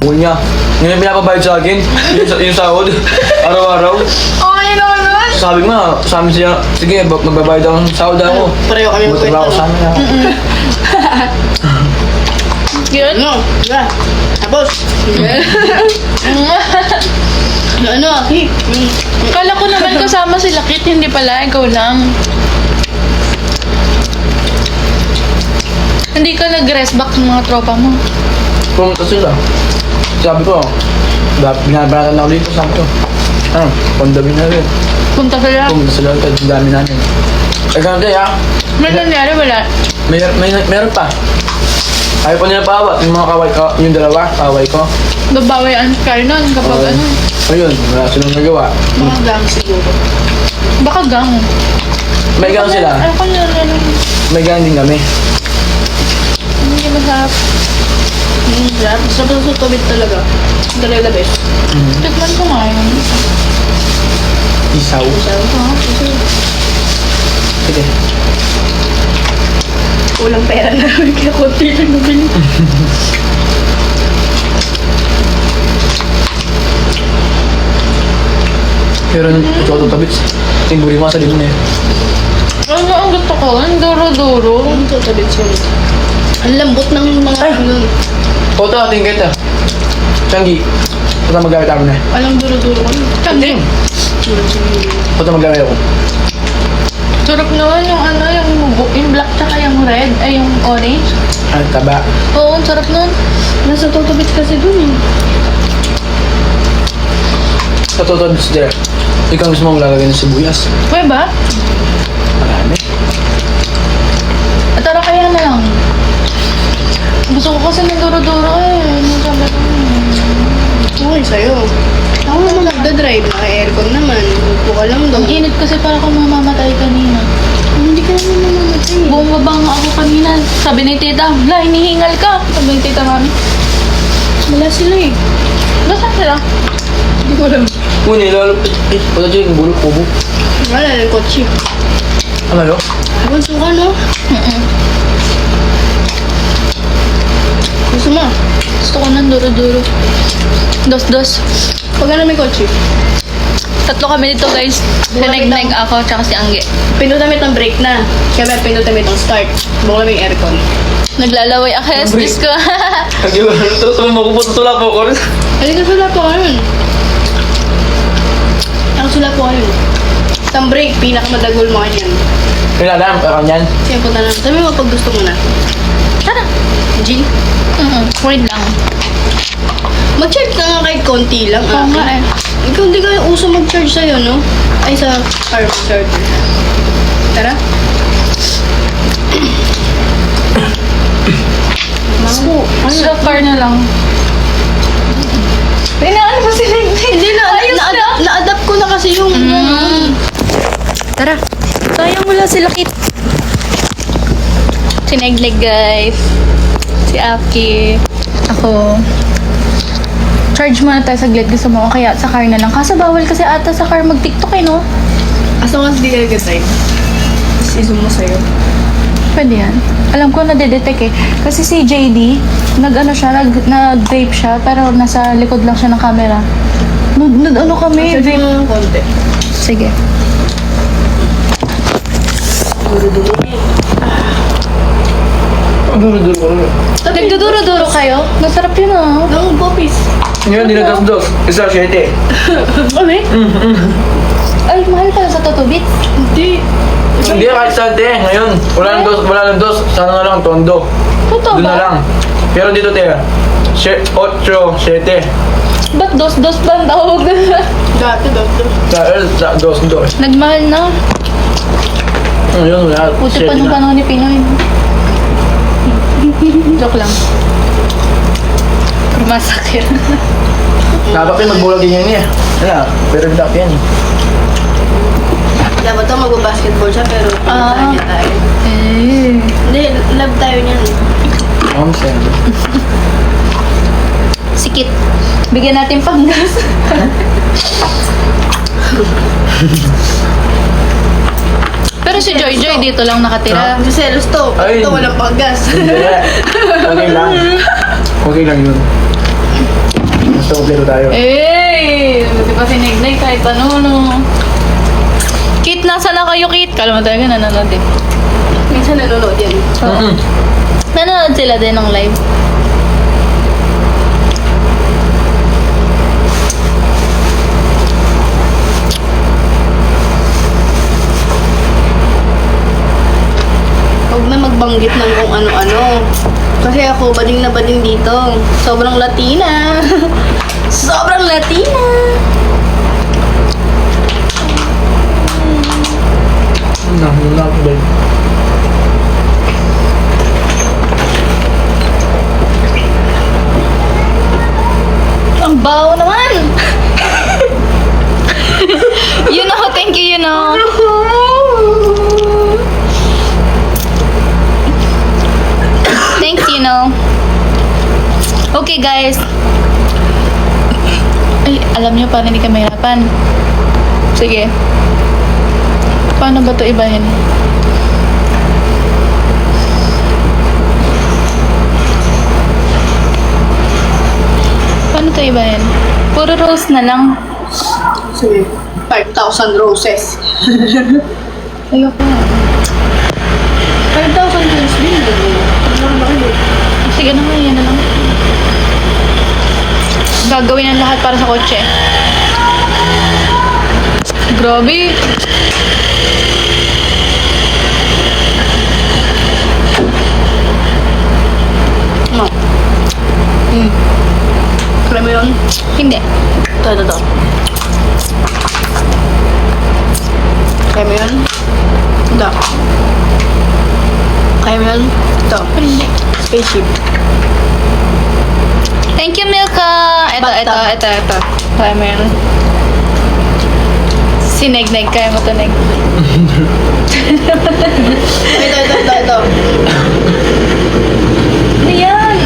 Buwan niya. Ngayon pinapabayad sa akin. Yung sahod. Araw-araw. Okay naman. Sabi nga, sa amin siya, sige, magbabayad ako ng sahod ako. Pareho kami Magtrabaho ako sa amin. Yun? Ano? Diba? Tapos? Ano? Kala ko naman kasama si Lakit, hindi pala, ikaw lang. Hindi ka nag-rest back ng mga tropa mo. Pumunta sila. Sabi ko, binabaratan ako dito. Sabi ko, pandabi na rin. Punta sila. Pumunta sila agad, ang dami namin. Eh, ganun kaya, May nangyari, wala. meron pa. Ayaw pa nila paawat, yung mga kaway ko, yung dalawa, kaway ko. Babawi ang car nun kapag Oo. ano. Ayun, wala silang nagawa. Mga gang siguro. Baka gang. May gang sila, Ano ka na ano? may gang din kami. Hindi masarap. Sarap. Sarap sa tubig talaga. Talaga the best. Tikman ko nga yun. Isaw. Sarap. Sige. Kulang pera na namin kaya konti lang nabili. Pero nung ikaw ito tabits, tingguri mo sa limon eh. Ano ang gusto ko? Ang duro-duro. Ang tutabit siya. Ang lambot ng mga ano. Oto, ating kita. Changi. Oto maggamit ako na. Alam duro-duro ko. Hindi. Oto maggamit ako. Sarap naman yung ano, yung black tsaka yung red, ay yung orange. Ang taba. Oo, ang sarap nun. Nasa tutabit kasi dun eh. Sa total bits there. Ikaw gusto mo maglalagay ng sibuyas. Pwede ba? Marami. At tara kaya na lang. Gusto ko kasi ng duro-duro eh. Ano sabi ko? Okay sa'yo. Ako naman nagda-drive. Naka-aircon naman. Upo ka lang doon. Ang init kasi para akong mamamatay kanina. Hindi ka naman mamamatay. Bumaba nga ako kanina. Sabi ni tita, la, hinihingal ka. Sabi ni tita mami. Wala sila eh. Nasaan sila? Hindi ko alam. Uni, lalo. Wala dyan yung bulok, kubo. Wala lang kotse. Ano yun? Gusto ka no? Gusto mo? Gusto ko ng duro-duro. Dos-dos. Pag ano may kotse? Tatlo kami dito guys. Sineg-neg ako tsaka si Angge. Pinutamit ang brake na. Kaya may pinutamit ang start. Buka may aircon. Naglalaway ako sa Diyos ko. Kagi ba? Ito mo ko po sa po ko. Halika sula po ngayon. Ang sula po ngayon. Ang brake, pinakamadagol mo kanyan. Kailangan, pero kanyan. Sige, punta na. Sabi mo pag gusto mo na. Tara. G? Wait lang. Mag-charge ka nga kahit konti lang. Oo nga eh. Ikaw hindi ka uso mag-charge sa'yo, no? Ay, sa car charger. Tara. Mamo, Sa car na lang. Inaano ba sila? Hindi na, Ayos na. na-adapt ko na kasi yung... Tara. Sayang wala si Lakit. Sinegleg guys. Si Aki. Ako. Charge muna tayo saglit. Gusto mo kaya sa car na lang. Kaso bawal kasi ata sa car mag-tiktok eh, no? As long as di ka nag-type. Isum mo sa'yo. Pwede yan. Alam ko nadedetect eh. Kasi si JD, nag-vape siya, pero nasa likod lang siya ng camera. Ano kami? Charge Vape. mo ng konti. Sige. Duro-duro. Duro-duro. Nagduduro-duro kayo? Masarap yun ah. Ang popis. Ngayon, dinadas-dos. Isa, 7. Ano eh? Ay, mahal pala sa Totobit. Hindi. Hindi, kahit sa ate. Ngayon, wala nang dos. Sana na lang, tondo. Totoo Doon na ba? lang. Pero dito, te. 8, 7. Ba't dos-dos ba ang tawag na? Dati, dati. Sa dos. Nagmahal na. Ngayon, wala. Puti pa 7 nung na. panahon ni Pinoy. Joke lang. Pero masakit. Dapat yung magbulag din yan eh. Wala, pero dapat yan eh. Dapat to mag-basketball siya pero pinagkanya tayo. Eh. Hindi, love tayo niyan. Sen. Sikit. Bigyan natin panggas. Pero si Joy Joy dito lang nakatira. Kasi selos to. Ay. Ito walang paggas. Hindi. Okay lang. Okay lang yun. Basta kompleto tayo. Eh, di ba sinignay kahit ano, no? Kit, nasa na kayo, Kit? Kala mo talaga nanonood eh. Minsan nanonood yan. Nanonood sila din ng live. Huwag na magbanggit ng kung ano-ano. Kasi ako, bading na bading dito. Sobrang Latina. Sobrang Latina. Not bad. Ang baho naman! You know, thank you, you know. Thanks, you know. Okay, guys. Ay, alam niyo paano hindi ka mahirapan. Sige. Paano ba ito ibahin? Paano ito ibahin? Puro rose na lang. Sige. 5,000 roses. Ayoko. 5,000 roses din. Sige na nga, yan na lang. Gagawin ang lahat para sa kotse. Grabe. No. Kaya mo yun? Hindi. Ito. Kaya mo yun? Ito. Kaya mo yun? Ito. Hindi. Spaceship. Thank you, Milka. Ito. Kaya mo yan. Sineg-neg. Kaya mo to, neg. Ito. Ano yan?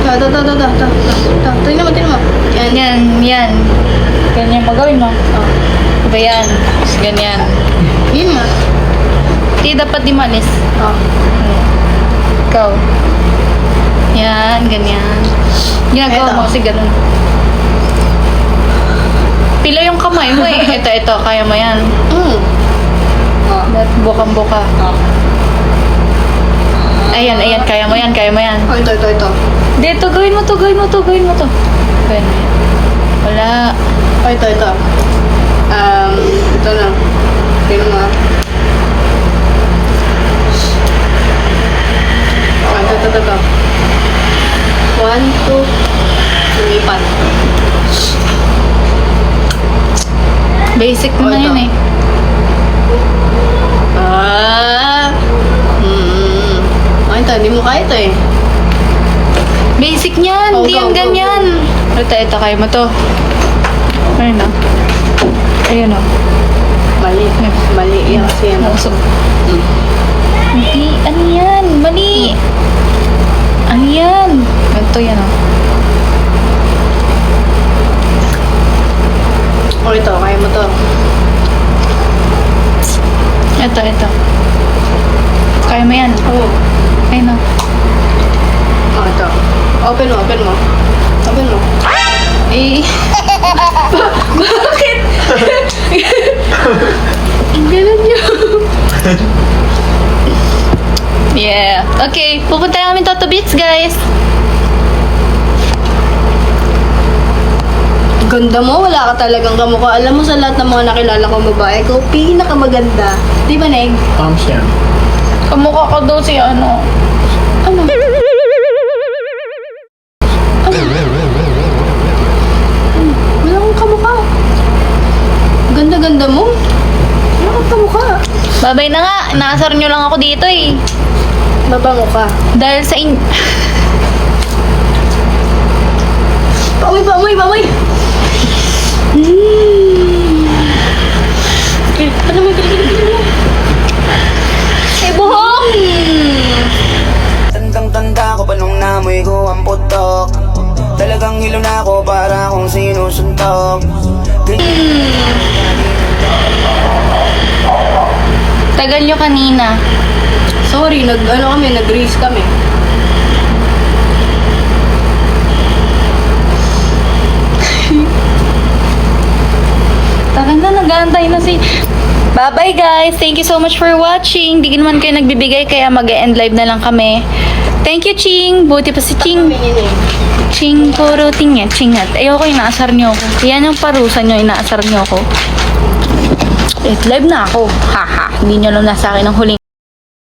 Ito. Tingnan mo. Yan. Ganyan magawin mo. Diba yan? Tapos ganyan. Yun nga. Di dapat di manis. Ikaw. Yan, ganyan. Ginagawa Eto. mo kasi ganun. Pila yung kamay mo eh. Ito, kaya mo yan. That bukang-buka. Ayan, kaya mo yan. Oh, ito. Dito, gawin mo to. Gawin mo to. Wala. Oh, ito. Ito na. Tingnan mo. Okay, ito. 1, 2, lumipat. Basic naman ito. yun eh. Ito, hindi mo kaya ito eh. Basic niyan. Oh, Hindi go, yan go, ganyan. Ito, kaya mo to. Ayun na. Ayun o. Mali yan kasi yan. Nausog. Hindi, ano yan? Mali. Ano yan? Ganito yan o. O ito, kaya mo to. Ito. Kaya mo yan. Oo. Ayun o. Oh, ito. Open mo. Eh. Bakit? Ganun yun. Yeah. Okay, pupunta namin Toto Beats, guys. Ganda mo, wala ka talagang kamukha. Alam mo sa lahat ng mga nakilala kong babae, ikaw pinakamaganda. Di ba, Neg? Siya. Kamukha ka daw si ano. Ano? Wala kang kamukha. Ganda-ganda mo. Wala kang kamukha. Babay na nga. Naasar nyo lang ako dito eh. Mabango ka. Dahil sa Pamoy! Ano mo, gili mo. Eh, buhok! Tandang-tanda ko pa nung namoy ko ang putok. Talagang hilo na ako para akong sinusuntok. Tagal nyo kanina. Sorry, nag-race kami. Tara na, nag-aantay na si... Bye-bye guys! Thank you so much for watching. Di naman kayo nagbibigay kaya mag-end live na lang kami. Thank you, Ching! Buti pa si Ching. Ching, puro tingin. Chingat. Ayoko, inaasar niyo ako. Yan yung parusa niyo, inaasar niyo ako. Live na ako. Haha. Hindi niyo alam na sa akin ang huling